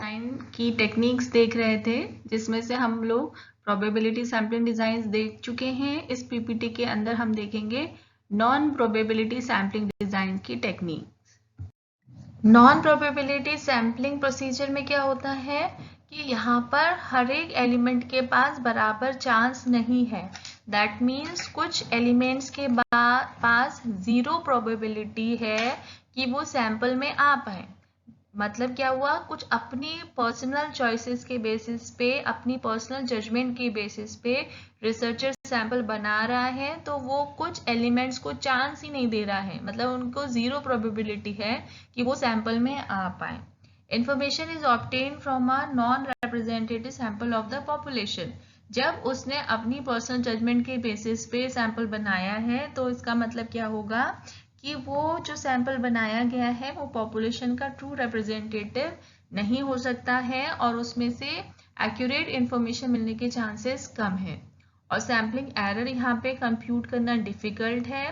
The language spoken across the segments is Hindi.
डिज़ाइन की टेक्निक्स देख रहे थे, जिसमें से हम लोग प्रोबेबिलिटी सैम्पलिंग डिज़ाइन देख चुके हैं। इस पीपीटी के अंदर हम देखेंगे नॉन प्रोबेबिलिटी सैम्पलिंग डिज़ाइन की techniques. Non probability sampling procedure में क्या होता है कि यहाँ पर हर एक एलिमेंट के पास बराबर चांस नहीं है। दैट मीन्स कुछ एलिमेंट्स के पास 0 प्रोबेबिलिटी है कि वो सैंपल में आ पाए। मतलब क्या हुआ, कुछ अपनी पर्सनल चॉइसेस के बेसिस पे, अपनी पर्सनल जजमेंट के बेसिस पे रिसर्चर सैंपल बना रहा है, तो वो कुछ एलिमेंट्स को चांस ही नहीं दे रहा है, मतलब उनको 0 प्रोबेबिलिटी है कि वो सैंपल में आ पाए। Information is obtain from a non representative sample of the population. जब उसने अपनी पर्सनल जजमेंट के बेसिस पे सैंपल बनाया है, तो इसका मतलब क्या होगा कि वो जो सैंपल बनाया गया है वो पॉपुलेशन का ट्रू रिप्रेजेंटेटिव नहीं हो सकता है और उसमें से एक्यूरेट इंफॉर्मेशन मिलने के चांसेस कम है। और सैम्पलिंग एरर यहाँ पे कंप्यूट करना डिफिकल्ट है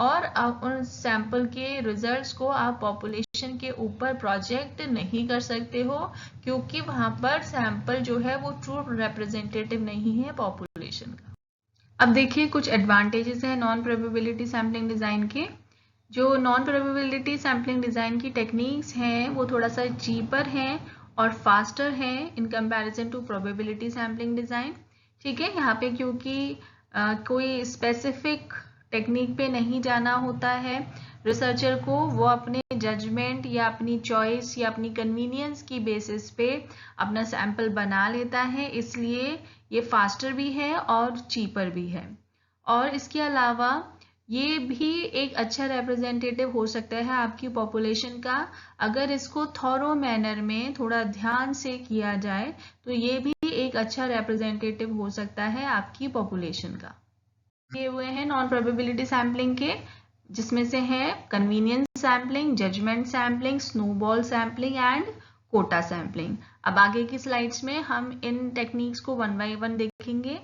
और आप उन सैंपल के रिजल्ट्स को आप पॉपुलेशन के ऊपर प्रोजेक्ट नहीं कर सकते हो, क्योंकि वहाँ पर सैंपल जो है वो ट्रू रिप्रेजेंटेटिव नहीं है पॉपुलेशन का। अब देखिए कुछ एडवांटेजेस हैं नॉन प्रोबेबिलिटी सैम्पलिंग डिज़ाइन के। जो नॉन प्रोबेबिलिटी सैम्पलिंग डिज़ाइन की टेक्निक्स हैं वो थोड़ा सा चीपर हैं और फास्टर हैं in comparison to probability sampling design. ठीक है, यहाँ पे क्योंकि कोई स्पेसिफिक टेक्निक पे नहीं जाना होता है, रिसर्चर को वो अपने जजमेंट या अपनी चॉइस या अपनी कन्वीनियंस की बेसिस पे अपना सैंपल बना लेता है, इसलिए ये फास्टर भी है और चीपर भी है। और इसके अलावा ये भी एक अच्छा रिप्रेजेंटेटिव हो सकता है आपकी पॉपुलेशन का, अगर इसको थॉरो मैनर में थोड़ा ध्यान से किया जाए तो ये भी एक अच्छा रिप्रेजेंटेटिव हो सकता है आपकी पॉपुलेशन का। ये हुए हैं नॉन प्रोबेबिलिटी सैम्पलिंग के, जिसमें से है convenience sampling, judgement sampling, snowball sampling and quota sampling. अब आगे की स्लाइड्स में हम इन टेक्निक्स को 1 बाय 1 देखेंगे।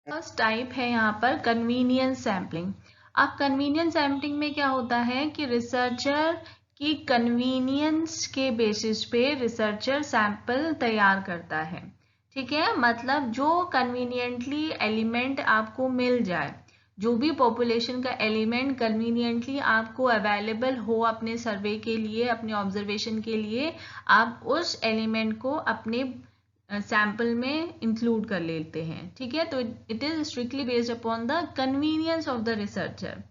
फर्स्ट टाइप है यहाँ पर कन्वीनियंस सैम्पलिंग। अब कन्वीनियंस सैम्पलिंग में क्या होता है कि रिसर्चर की कन्वीनियंस के बेसिस पे रिसर्चर सैंपल तैयार करता है। ठीक है, मतलब जो कन्वीनियंटली एलिमेंट आपको मिल जाए, जो भी पॉपुलेशन का एलिमेंट कन्वीनियंटली आपको अवेलेबल हो अपने सर्वे के लिए, अपने ऑब्जर्वेशन के लिए, आप उस एलिमेंट को अपने सैंपल में इंक्लूड कर लेते हैं। ठीक है, तो it is strictly based upon the convenience of the researcher.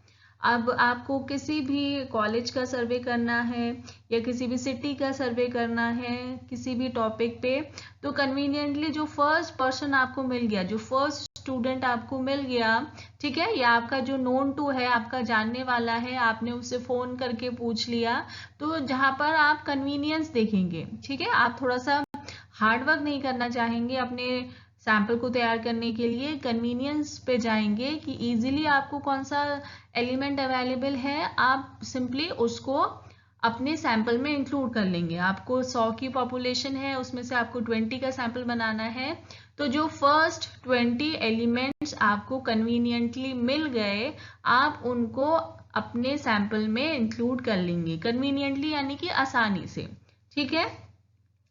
अब आपको किसी भी कॉलेज का सर्वे करना है या किसी भी सिटी का सर्वे करना है किसी भी टॉपिक पे, तो कन्वीनियंटली जो फर्स्ट पर्सन आपको मिल गया, जो फर्स्ट स्टूडेंट आपको मिल गया, ठीक है, या आपका जो नोन टू है, आपका जानने वाला है, आपने उससे फोन करके पूछ लिया, तो जहां पर आप कन्वीनियंस देखेंगे, ठीक है, आप थोड़ा सा हार्डवर्क नहीं करना चाहेंगे अपने सैंपल को तैयार करने के लिए, कन्वीनियंस पे जाएंगे कि इजीली आपको कौन सा एलिमेंट अवेलेबल है, आप सिंपली उसको अपने सैंपल में इंक्लूड कर लेंगे। आपको 100 की पॉपुलेशन है, उसमें से आपको 20 का सैंपल बनाना है, तो जो फर्स्ट 20 एलिमेंट्स आपको कन्वीनियंटली मिल गए, आप उनको अपने सैंपल में इंक्लूड कर लेंगे कन्वीनियंटली, यानी कि आसानी से। ठीक है,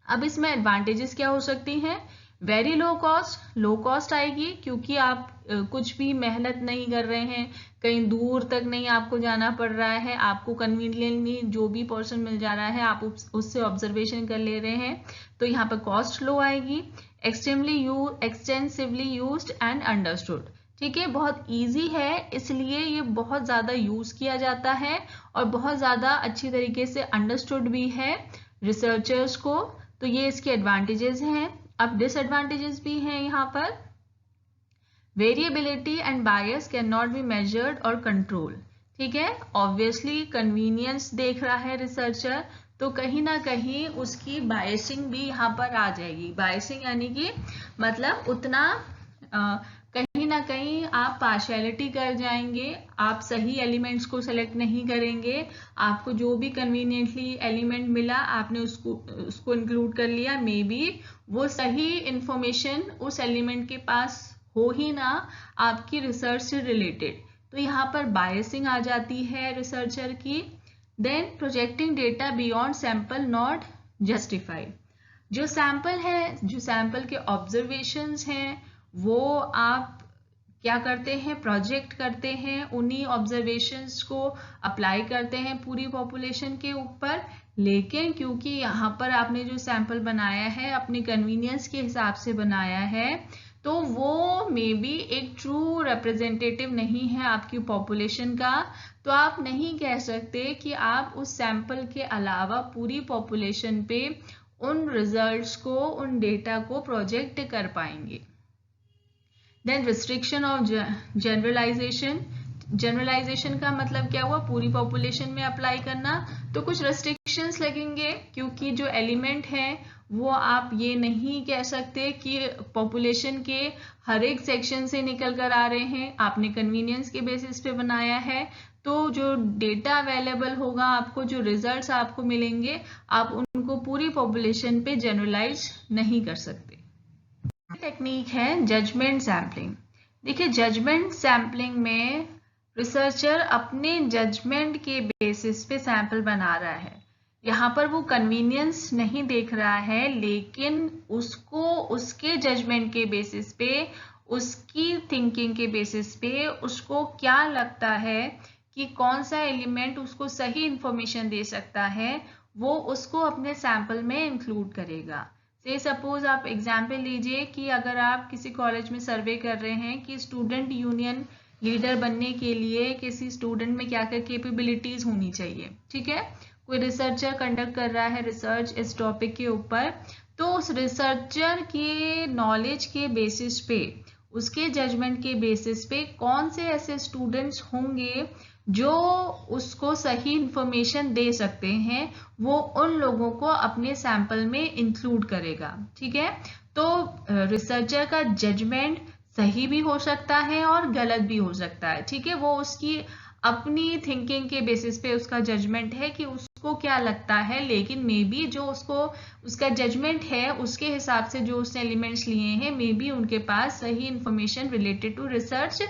अब इसमें एडवांटेजेस क्या हो सकती हैं? वेरी लो कॉस्ट आएगी, क्योंकि आप कुछ भी मेहनत नहीं कर रहे हैं, कहीं दूर तक नहीं आपको जाना पड़ रहा है, आपको कन्वीनियंटली जो भी पर्सन मिल जा रहा है आप उससे ऑब्जर्वेशन कर ले रहे हैं, तो यहाँ पर कॉस्ट लो आएगी। एक्सटेंसिवली यूज्ड एंड अंडरस्टूड, ठीक है, बहुत इजी है, इसलिए ये बहुत ज़्यादा यूज़ किया जाता है और बहुत ज़्यादा अच्छी तरीके से अंडरस्टूड भी है रिसर्चर्स को, तो ये इसके एडवांटेजेस हैं। अब डिसएडवांटेजेस भी हैं यहाँ पर। Variability and bias can not be measured और कंट्रोल। ठीक है, ऑब्वियसली कन्वीनियंस देख रहा है रिसर्चर, तो कहीं ना कहीं उसकी बायसिंग भी यहाँ पर आ जाएगी। बायसिंग यानी कि मतलब उतना कहीं ना कहीं आप पार्शियलिटी कर जाएंगे, आप सही एलिमेंट्स को सेलेक्ट नहीं करेंगे, आपको जो भी कन्वीनियंटली एलिमेंट मिला आपने उसको इंक्लूड कर लिया, मे बी वो सही इंफॉर्मेशन उस एलिमेंट के पास हो ही ना आपकी रिसर्च से रिलेटेड, तो यहाँ पर बायसिंग आ जाती है रिसर्चर की। Then projecting data beyond sample not justified. जो सैंपल है, जो सैंपल के ऑब्जर्वेशंस हैं, वो आप क्या करते हैं, प्रोजेक्ट करते हैं, उन्हीं ऑब्जर्वेशंस को अप्लाई करते हैं पूरी पॉपुलेशन के ऊपर। लेकिन क्योंकि यहाँ पर आपने जो सैंपल बनाया है अपने कन्वीनियंस के हिसाब से बनाया है, तो वो मे बी एक ट्रू रिप्रेजेंटेटिव नहीं है आपकी पॉपुलेशन का। तो आप नहीं कह सकते कि आप उस सैंपल के अलावा पूरी पॉपुलेशन पे उन रिजल्ट्स को, उन डेटा को प्रोजेक्ट कर पाएंगे। Then restriction of generalisation. Generalisation का मतलब क्या हुआ, पूरी पॉपुलेशन में अप्लाई करना। तो कुछ रेस्ट्रिक्शंस लगेंगे, क्योंकि जो एलिमेंट है वो आप ये नहीं कह सकते कि पॉपुलेशन के हर एक सेक्शन से निकल कर आ रहे हैं। आपने कन्वीनियंस के बेसिस पे बनाया है, तो जो डेटा अवेलेबल होगा आपको, जो रिजल्ट्स आपको मिलेंगे, आप उनको पूरी पॉपुलेशन पे जनरलाइज नहीं कर सकते। टेक्निक है जजमेंट सैम्पलिंग। देखिए, जजमेंट सैम्पलिंग में रिसर्चर अपने जजमेंट के बेसिस पे सैंपल बना रहा है। यहाँ पर वो कन्वीनियंस नहीं देख रहा है, लेकिन उसको उसके जजमेंट के बेसिस पे, उसकी थिंकिंग के बेसिस पे उसको क्या लगता है कि कौन सा एलिमेंट उसको सही इंफॉर्मेशन दे सकता है, वो उसको अपने सैंपल में इंक्लूड करेगा। से सपोज आप एग्जाम्पल लीजिए कि अगर आप किसी कॉलेज में सर्वे कर रहे हैं कि स्टूडेंट यूनियन लीडर बनने के लिए किसी स्टूडेंट में क्या क्या कैपेबिलिटीज होनी चाहिए, ठीक है। कोई रिसर्चर कंडक्ट कर रहा है रिसर्च इस टॉपिक के ऊपर, तो उस रिसर्चर के नॉलेज के बेसिस पे, उसके जजमेंट के बेसिस पे कौन से ऐसे स्टूडेंट्स होंगे जो उसको सही इंफॉर्मेशन दे सकते हैं, वो उन लोगों को अपने सैंपल में इंक्लूड करेगा, ठीक है। तो रिसर्चर का जजमेंट सही भी हो सकता है और गलत भी हो सकता है, ठीक है। वो उसकी अपनी थिंकिंग के बेसिस पे उसका जजमेंट है कि उसको क्या लगता है, लेकिन मे बी जो उसको उसका जजमेंट है उसके हिसाब से जो उसने एलिमेंट्स लिए हैं, मे बी उनके पास सही इंफॉर्मेशन रिलेटेड टू रिसर्च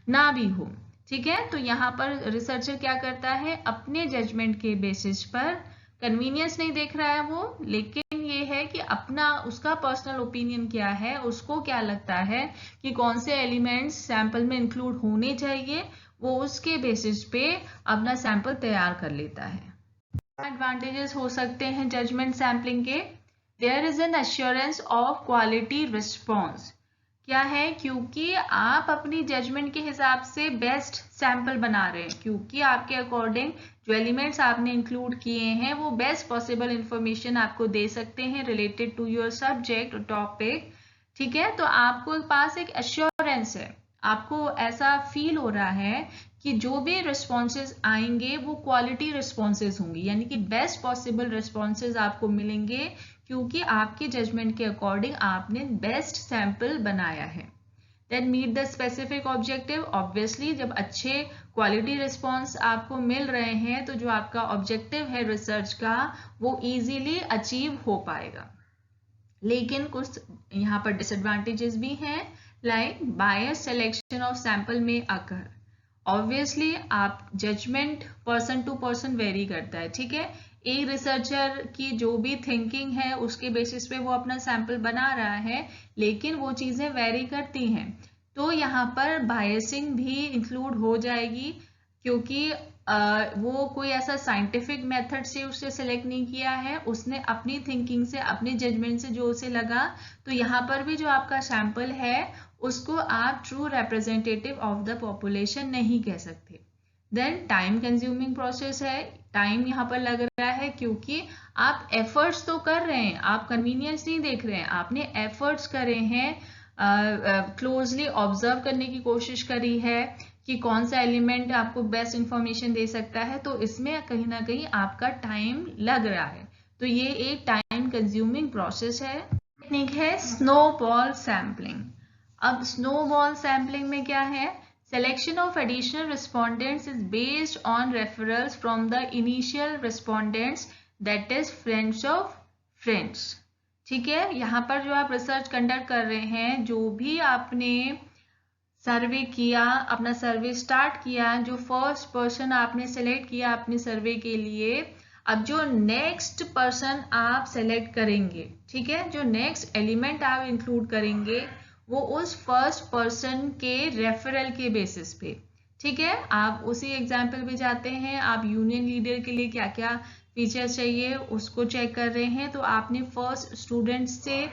ना भी हो, ठीक है। तो यहाँ पर रिसर्चर क्या करता है, अपने जजमेंट के बेसिस पर, कन्वीनियंस नहीं देख रहा है वो, लेकिन ये है कि अपना उसका पर्सनल ओपिनियन क्या है, उसको क्या लगता है कि कौन से एलिमेंट्स सैंपल में इंक्लूड होने चाहिए, वो उसके बेसिस पे अपना सैंपल तैयार कर लेता है। एडवांटेजेस हो सकते हैं जजमेंट सैम्पलिंग के। There is an assurance of quality response. क्या है, क्योंकि आप अपनी जजमेंट के हिसाब से बेस्ट सैंपल बना रहे हैं, क्योंकि आपके अकॉर्डिंग जो एलिमेंट्स आपने इंक्लूड किए हैं वो बेस्ट पॉसिबल इंफॉर्मेशन आपको दे सकते हैं रिलेटेड टू योर सब्जेक्ट और टॉपिक, ठीक है। तो आपको पास एक एश्योरेंस है, आपको ऐसा फील हो रहा है कि जो भी रिस्पॉन्सेज आएंगे वो क्वालिटी रिस्पॉन्सेज होंगी, यानी कि बेस्ट पॉसिबल रिस्पॉन्सेज आपको मिलेंगे, क्योंकि आपके जजमेंट के अकॉर्डिंग आपने बेस्ट सैंपल बनाया है। Then meet the specific objective. Obviously जब अच्छे क्वालिटी रिस्पॉन्स आपको मिल रहे हैं, तो जो आपका ऑब्जेक्टिव है रिसर्च का, वो इजीली अचीव हो पाएगा। लेकिन कुछ यहाँ पर डिसएडवांटेजेस भी हैं, like bias selection of sample में अकर। ऑब्वियसली आप judgement person to person vary करता है, ठीक है। एक रिसर्चर की जो भी थिंकिंग है उसके बेसिस पे वो अपना सैंपल बना रहा है, लेकिन वो चीजें वेरी करती हैं, तो यहाँ पर बायसिंग भी इंक्लूड हो जाएगी, क्योंकि वो कोई ऐसा साइंटिफिक मेथड से उसे सिलेक्ट नहीं किया है, उसने अपनी थिंकिंग से, अपने जजमेंट से जो उसे लगा। तो यहाँ पर भी जो आपका सैंपल है उसको आप true representative of the population नहीं कह सकते। देन टाइम कंज्यूमिंग प्रोसेस है, टाइम यहाँ पर लग रहा है, क्योंकि आप एफर्ट्स तो कर रहे हैं, आप कन्वीनियंस नहीं देख रहे हैं, आपने एफर्ट्स करे हैं, क्लोजली ऑब्जर्व करने की कोशिश करी है कि कौन सा एलिमेंट आपको बेस्ट इंफॉर्मेशन दे सकता है, तो इसमें कहीं ना कहीं आपका टाइम लग रहा है। तो ये एक टाइम कंज्यूमिंग प्रोसेस है। टेक्निक है स्नोबॉल सैम्पलिंग। अब स्नोबॉल सैम्पलिंग में क्या है, selection of additional respondents is based on referrals from the initial respondents, that is friends of friends, ठीक है। यहाँ पर जो आप रिसर्च कंडक्ट कर रहे हैं, जो भी आपने सर्वे किया, अपना सर्वे स्टार्ट किया, जो फर्स्ट पर्सन आपने सेलेक्ट किया अपने सर्वे के लिए, अब जो नेक्स्ट पर्सन आप सेलेक्ट करेंगे, ठीक है, जो नेक्स्ट एलिमेंट आप इंक्लूड करेंगे वो उस फर्स्ट पर्सन के रेफरल के बेसिस पे, ठीक है। आप उसी एग्जाम्पल पे जाते हैं, आप यूनियन लीडर के लिए क्या क्या फीचर्स चाहिए उसको चेक कर रहे हैं, तो आपने फर्स्ट स्टूडेंट से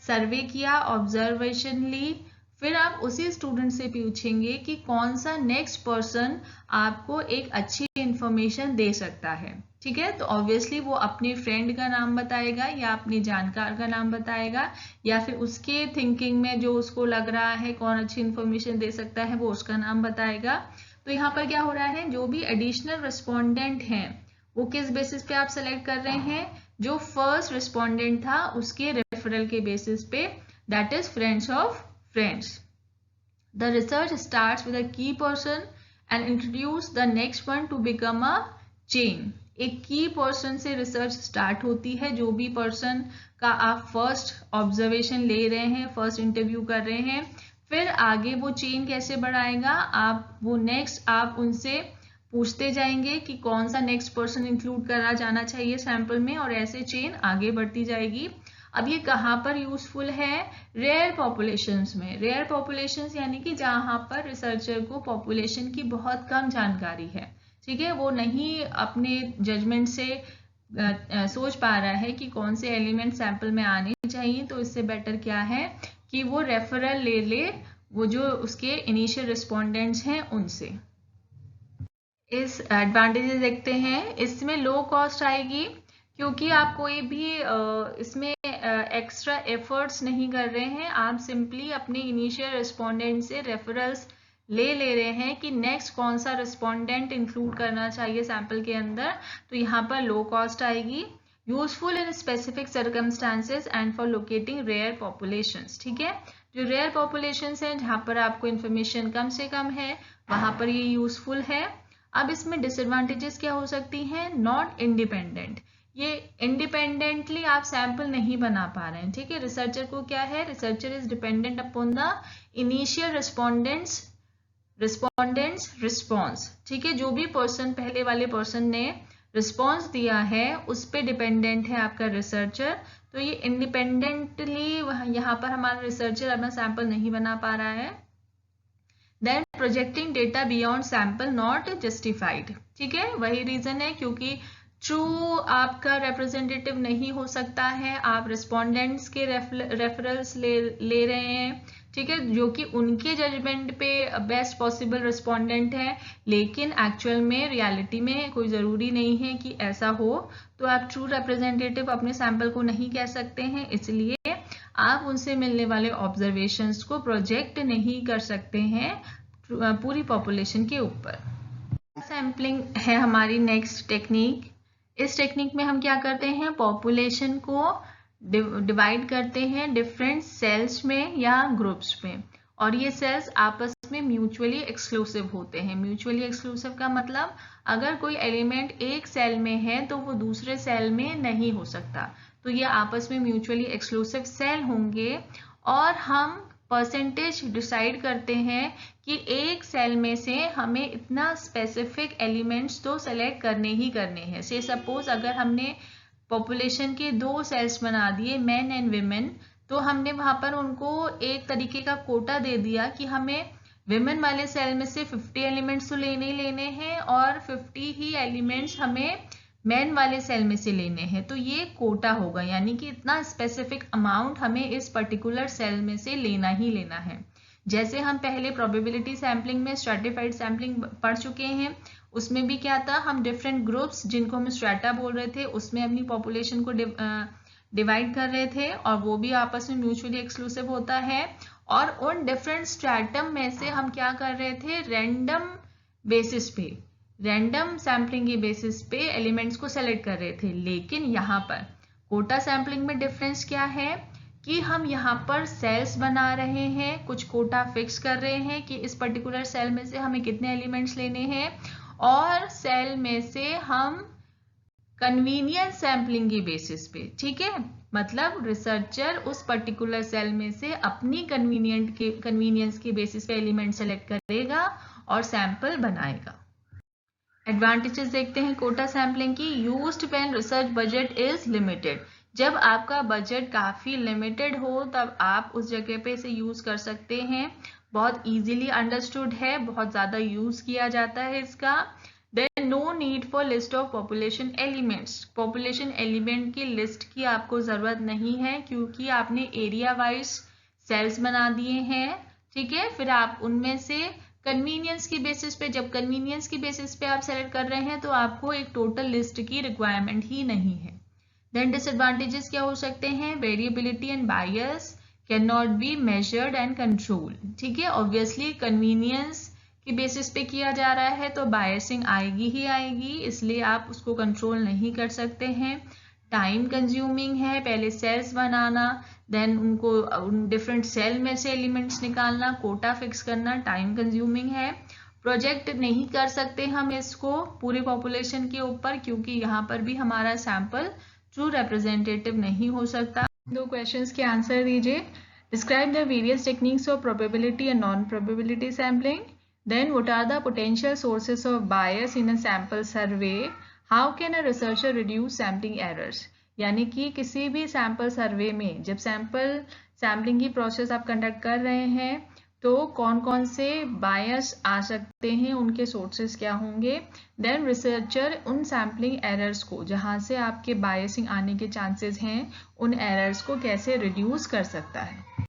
सर्वे किया, ऑब्जर्वेशन ली, फिर आप उसी स्टूडेंट से पूछेंगे कि कौन सा नेक्स्ट पर्सन आपको एक अच्छी इंफॉर्मेशन दे सकता है, ठीक है। तो ऑब्वियसली वो अपने फ्रेंड का नाम बताएगा या अपने जानकार का नाम बताएगा, या फिर उसके थिंकिंग में जो उसको लग रहा है कौन अच्छी इंफॉर्मेशन दे सकता है वो उसका नाम बताएगा। तो यहाँ पर क्या हो रहा है, जो भी एडिशनल रिस्पोंडेंट हैं वो किस बेसिस पे आप सेलेक्ट कर रहे हैं, जो फर्स्ट रिस्पोंडेंट था उसके रेफरल के बेसिस पे, that is friends of friends. The research starts with a key person and introduce the next one to become a chain. एक की पर्सन से रिसर्च स्टार्ट होती है, जो भी पर्सन का आप फर्स्ट ऑब्जर्वेशन ले रहे हैं, फर्स्ट इंटरव्यू कर रहे हैं, फिर आगे वो चेन कैसे बढ़ाएगा, आप वो नेक्स्ट आप उनसे पूछते जाएंगे कि कौन सा नेक्स्ट पर्सन इंक्लूड करा जाना चाहिए सैंपल में, और ऐसे चेन आगे बढ़ती जाएगी। अब ये कहाँ पर यूजफुल है, रेयर पॉपुलेशंस में। रेयर पॉपुलेशंस यानी कि जहाँ पर रिसर्चर को पॉपुलेशन की बहुत कम जानकारी है, ठीक है, वो नहीं अपने जजमेंट से सोच पा रहा है कि कौन से एलिमेंट सैंपल में आने चाहिए, तो इससे बेटर क्या है कि वो रेफरल ले ले वो जो उसके इनिशियल रिस्पोंडेंट्स हैं उनसे। इस एडवांटेजेस देखते हैं, इसमें लो कॉस्ट आएगी क्योंकि आप कोई भी इसमें एक्स्ट्रा एफर्ट्स नहीं कर रहे हैं, आप सिंपली अपने इनिशियल रिस्पोंडेंट से रेफरल्स ले रहे हैं कि नेक्स्ट कौन सा रिस्पोंडेंट इंक्लूड करना चाहिए सैंपल के अंदर, तो यहाँ पर लो कॉस्ट आएगी। Useful in specific circumstances and for locating rare populations, ठीक है, जो रेयर पॉपुलेशंस हैं जहाँ पर आपको इन्फॉर्मेशन कम से कम है वहाँ पर ये यूजफुल है। अब इसमें डिसएडवांटेजेस क्या हो सकती हैं, नॉट इंडिपेंडेंट, ये इंडिपेंडेंटली आप सैंपल नहीं बना पा रहे हैं, ठीक है। रिसर्चर को क्या है, researcher is dependent upon the initial respondents response, ठीक है, जो भी पर्सन पहले वाले पर्सन ने रिस्पॉन्स दिया है उस पर डिपेंडेंट है आपका रिसर्चर। तो ये इंडिपेंडेंटली यहाँ पर हमारा रिसर्चर अपना सैंपल नहीं बना पा रहा है। Then projecting data beyond sample not justified, ठीक है, वही रीजन है क्योंकि ट्रू आपका रिप्रेजेंटेटिव नहीं हो सकता है, आप रिस्पोंडेंट्स के रेफरल्स ले रहे हैं, ठीक है, जो कि उनके जजमेंट पे बेस्ट पॉसिबल रिस्पोंडेंट है, लेकिन एक्चुअल में रियलिटी में कोई ज़रूरी नहीं है कि ऐसा हो, तो आप ट्रू रिप्रेजेंटेटिव अपने सैंपल को नहीं कह सकते हैं, इसलिए आप उनसे मिलने वाले ऑब्जर्वेशंस को प्रोजेक्ट नहीं कर सकते हैं पूरी पॉपुलेशन के ऊपर। सैम्पलिंग है हमारी नेक्स्ट टेक्निक। इस टेक्निक में हम क्या करते हैं, पॉपुलेशन को डिवाइड करते हैं डिफरेंट सेल्स में या ग्रुप्स में, और ये सेल्स आपस में म्यूचुअली एक्सक्लूसिव होते हैं। म्यूचुअली एक्सक्लूसिव का मतलब अगर कोई एलिमेंट एक सेल में है तो वो दूसरे सेल में नहीं हो सकता, तो ये आपस में म्यूचुअली एक्सक्लूसिव सेल होंगे, और हम परसेंटेज डिसाइड करते हैं कि एक सेल में से हमें इतना स्पेसिफिक एलिमेंट्स तो सेलेक्ट करने ही करने हैं। से सपोज अगर हमने पॉपुलेशन के 2 सेल्स बना दिए, मेन एंड विमेन, तो हमने वहां पर उनको एक तरीके का कोटा दे दिया कि हमें विमेन वाले सेल में से 50 एलिमेंट्स तो लेने ही लेने हैं और 50 ही एलिमेंट्स हमें मेन वाले सेल में से लेने हैं, तो ये कोटा होगा, यानी कि इतना स्पेसिफिक अमाउंट हमें इस पर्टिकुलर सेल में से लेना ही लेना है। जैसे हम पहले प्रोबेबिलिटी सैम्पलिंग में स्ट्रैटिफाइड सैम्पलिंग पढ़ चुके हैं, उसमें भी क्या था, हम डिफरेंट ग्रुप्स जिनको हम स्ट्रैटा बोल रहे थे उसमें अपनी पॉपुलेशन को डिवाइड कर रहे थे, और वो भी आपस में म्यूचुअली एक्सक्लूसिव होता है, और उन डिफरेंट स्ट्रैटम में से हम क्या कर रहे थे, रैंडम बेसिस पे, रैंडम सैम्पलिंग के बेसिस पे एलिमेंट्स को सेलेक्ट कर रहे थे। लेकिन यहाँ पर कोटा सैम्पलिंग में डिफरेंस क्या है कि हम यहाँ पर सेल्स बना रहे हैं, कुछ कोटा फिक्स कर रहे हैं कि इस पर्टिकुलर सेल में से हमें कितने एलिमेंट्स लेने हैं, और सेल में से हम कन्वीनियंस सैम्पलिंग की बेसिस पे, ठीक है, मतलब रिसर्चर उस पर्टिकुलर सेल में से अपनी कन्वीनियंस के बेसिस पे एलिमेंट सेलेक्ट करेगा और सैंपल बनाएगा। एडवांटेजेस देखते हैं कोटा सैम्पलिंग की। Used when research budget is limited, जब आपका बजट काफ़ी लिमिटेड हो तब आप उस जगह पे इसे यूज़ कर सकते हैं। बहुत इजीली अंडरस्टूड है, बहुत ज़्यादा यूज़ किया जाता है इसका। Then no need for list of population elements, population element की लिस्ट की आपको ज़रूरत नहीं है क्योंकि आपने एरिया वाइज सेल्स बना दिए हैं, ठीक है। फिर आप उनमें से कन्वीनियंस की बेसिस पे, जब कन्वीनियंस की बेसिस पे आप सेलेक्ट कर रहे हैं तो आपको एक टोटल लिस्ट की रिक्वायरमेंट ही नहीं है। देन डिसएडवांटेजेस क्या हो सकते हैं? Variability and bias can not be measured and control, ठीक है। ऑब्वियसली कन्वीनियंस की बेसिस पे किया जा रहा है तो बायसिंग आएगी ही आएगी, इसलिए आप उसको कंट्रोल नहीं कर सकते हैं। टाइम कंज्यूमिंग है, पहले सेल्स बनाना, देन उनको डिफरेंट सेल में से एलिमेंट्स निकालना, कोटा फिक्स करना, टाइम कंज्यूमिंग है। प्रोजेक्ट नहीं कर सकते हम इसको पूरी पॉपुलेशन के ऊपर क्योंकि यहाँ पर भी हमारा सैंपल ट्रू रिप्रेजेंटेटिव नहीं हो सकता। 2 क्वेश्चंस के आंसर दीजिए। Describe the various techniques of probability and non probability sampling. Then what are the potential sources of bias in a sample survey? How can a researcher reduce sampling errors? यानी कि किसी भी सैंपल सर्वे में जब सैम्पलिंग की प्रोसेस आप कंडक्ट कर रहे हैं तो कौन कौन से बायस आ सकते हैं, उनके सोर्सेस क्या होंगे। देन रिसर्चर उन सैम्पलिंग एरर्स को, जहां से आपके बायसिंग आने के चांसेस हैं, उन एरर्स को कैसे रिड्यूस कर सकता है।